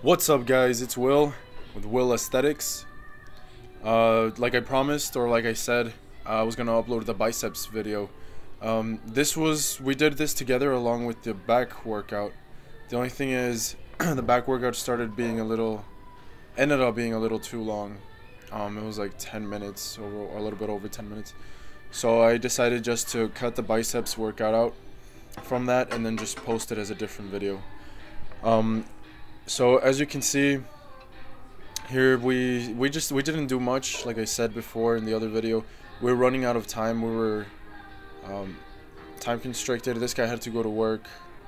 What's up, guys? It's Will with Will AesthetiX. Like I promised, or like I said, I was gonna upload the biceps video. We did this together along with the back workout. The only thing is, the back workout ended up being a little too long. It was like 10 minutes, or a little bit over 10 minutes. So I decided just to cut the biceps workout out from that and then just post it as a different video. So as you can see here, we didn't do much. Like I said before in the other video, we were running out of time. We were time constricted. This guy had to go to work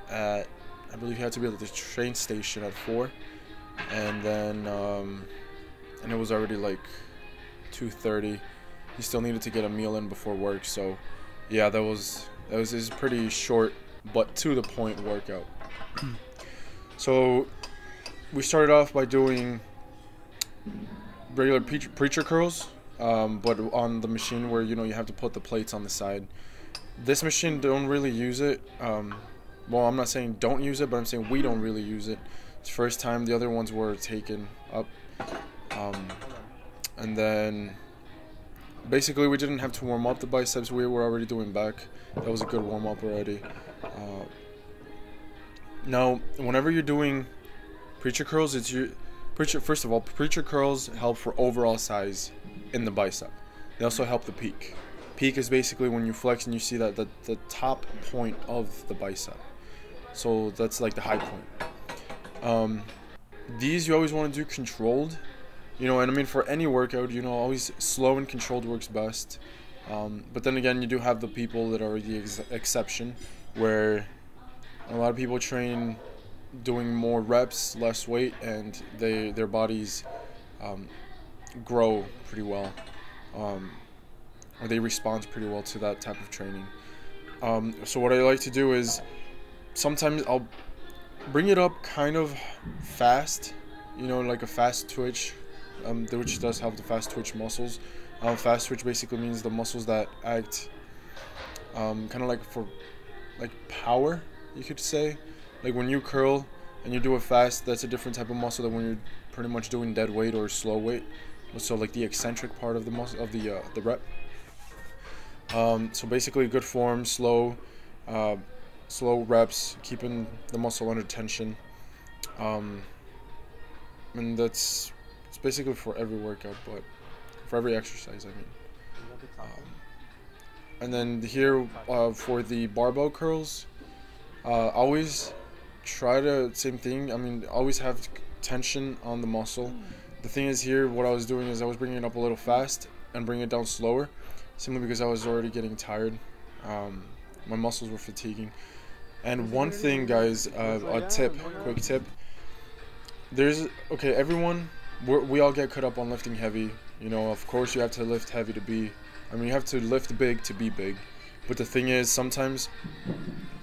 at, I believe he had to be at the train station at 4, and then and it was already like 2:30. He still needed to get a meal in before work. So yeah, that was his pretty short but to the point workout. So we started off by doing regular preacher curls, but on the machine where you have to put the plates on the side. This machine, don't really use it. Well, I'm not saying don't use it, but I'm saying we don't really use it. It's the first time. The other ones were taken up, and then basically we didn't have to warm up the biceps. We were already doing back. That was a good warm up already. Now, whenever you're doing preacher curls, first of all, preacher curls help for overall size in the bicep. They also help the peak. Peak is basically when you flex and you see that the top point of the bicep. So that's like the high point. These you always want to do controlled, and I mean for any workout, always slow and controlled works best. But then again, you do have the people that are the exception, where a lot of people train doing more reps, less weight, and their bodies grow pretty well, or they respond pretty well to that type of training. So what I like to do is sometimes I'll bring it up kind of fast, like a fast twitch, which does help the fast twitch muscles. Fast twitch basically means the muscles that act kind of like for power, you could say. Like when you curl and you do it fast, that's a different type of muscle than when you're pretty much doing dead weight or slow weight. So like the eccentric part of the muscle of the rep. So basically, good form, slow reps, keeping the muscle under tension. And it's basically for every workout, but for every exercise, I mean. And then here for the barbell curls, always try to, same thing, I mean, always have tension on the muscle. The thing is here, what I was doing is I was bringing it up a little fast and bringing it down slower, simply because I was already getting tired. My muscles were fatiguing. And one thing, guys, quick tip, everyone, we all get caught up on lifting heavy. Of course you have to lift heavy you have to lift big to be big. But the thing is, sometimes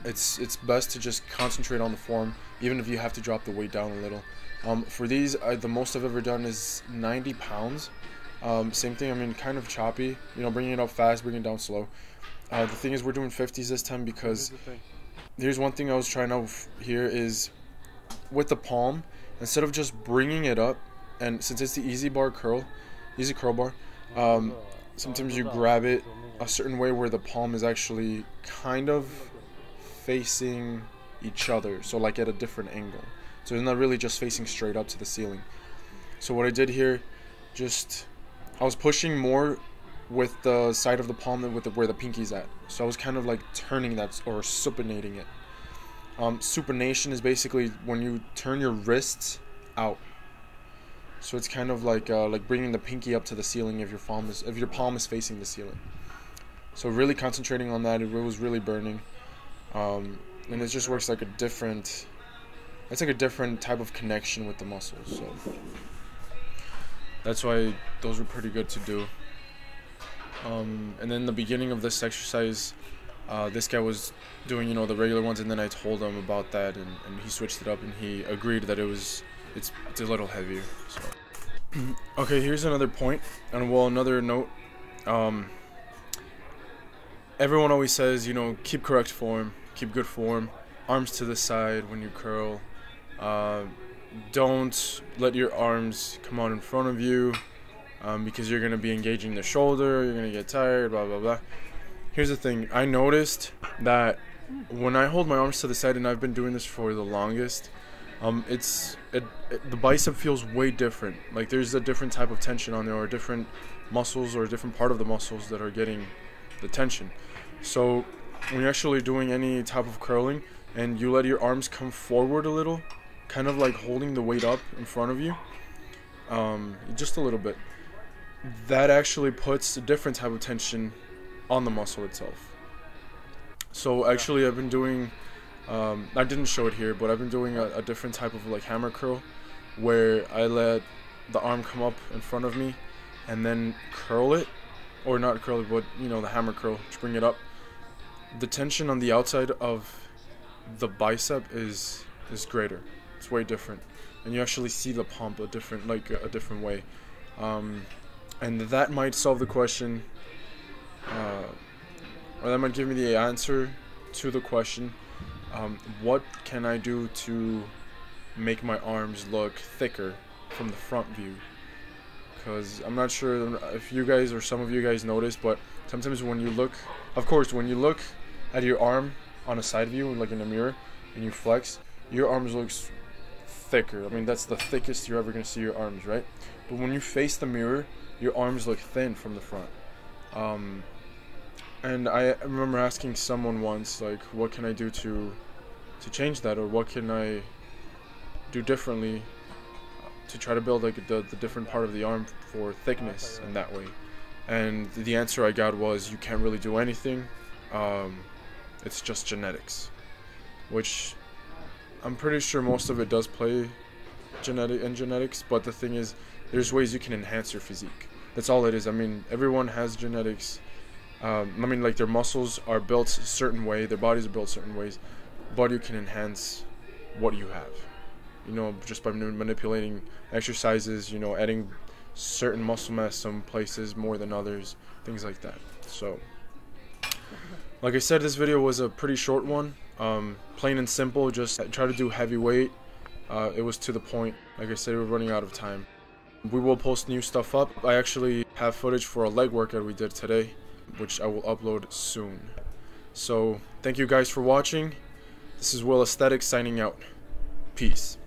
it's best to just concentrate on the form, even if you have to drop the weight down a little. For these, the most I've ever done is 90 pounds. Same thing, I mean, kind of choppy, bringing it up fast, bringing it down slow. The thing is, we're doing 50s this time because here's one thing I was trying out here is with the palm, instead of just bringing it up, and since it's the easy curl bar, sometimes you grab it a certain way where the palm is actually kind of facing each other, so like at a different angle, so it's not really just facing straight up to the ceiling. So what I did here, I was pushing more with the side of the palm than with where the pinky's at, so I was kind of like turning that, or supinating it. Supination is basically when you turn your wrists out, so it's kind of like bringing the pinky up to the ceiling if your palm is facing the ceiling. So really concentrating on that, it was really burning. And it just works like it's like a different type of connection with the muscles. So that's why those were pretty good to do. And then the beginning of this exercise, this guy was doing, the regular ones, and then I told him about that, and he switched it up, and he agreed that it's a little heavier. So okay, here's another point, and another note. Everyone always says, keep correct form, keep good form, arms to the side when you curl. don't let your arms come out in front of you, because you're going to be engaging the shoulder, you're going to get tired, blah blah blah. Here's the thing, I noticed that when I hold my arms to the side, and I've been doing this for the longest, the bicep feels way different. Like there's a different type of tension on there, or different muscles, or a different part of the muscles that are getting the tension. So when you're actually doing any type of curling and you let your arms come forward a little, kind of like holding the weight up in front of you, just a little bit, that actually puts a different type of tension on the muscle itself. So actually I've been doing, I didn't show it here, but I've been doing a different type of like hammer curl, where I let the arm come up in front of me and then curl it, or not curl it, but you know, the hammer curl, just bring it up. The tension on the outside of the bicep is greater. It's way different, and you actually see the pump a different way, and that might solve the question, or that might give me the answer to the question, what can I do to make my arms look thicker from the front view? Because I'm not sure if you guys or some of you guys notice, but sometimes when you look, of course, when you look at your arm on a side view, like in a mirror, and you flex, your arms looks thicker. I mean, that's the thickest you're ever going to see your arms, right? But when you face the mirror, your arms look thin from the front. And I remember asking someone once, like, what can I do to change that, or what can I do differently to try to build like the different part of the arm for thickness in that way? And the answer I got was, you can't really do anything. It's just genetics, which I'm pretty sure most of it does play genetics, but the thing is, there's ways you can enhance your physique. That's all it is. I mean, everyone has genetics. I mean, like, their muscles are built a certain way, their bodies are built certain ways, but you can enhance what you have, you know, just by manipulating exercises, you know, adding certain muscle mass some places more than others, things like that. So, like I said, this video was a pretty short one, plain and simple, just try to do heavy weight. It was to the point. Like I said, we're running out of time. We will post new stuff up. I actually have footage for a leg workout we did today, which I will upload soon. So, thank you guys for watching. This is AesthetiX signing out. Peace.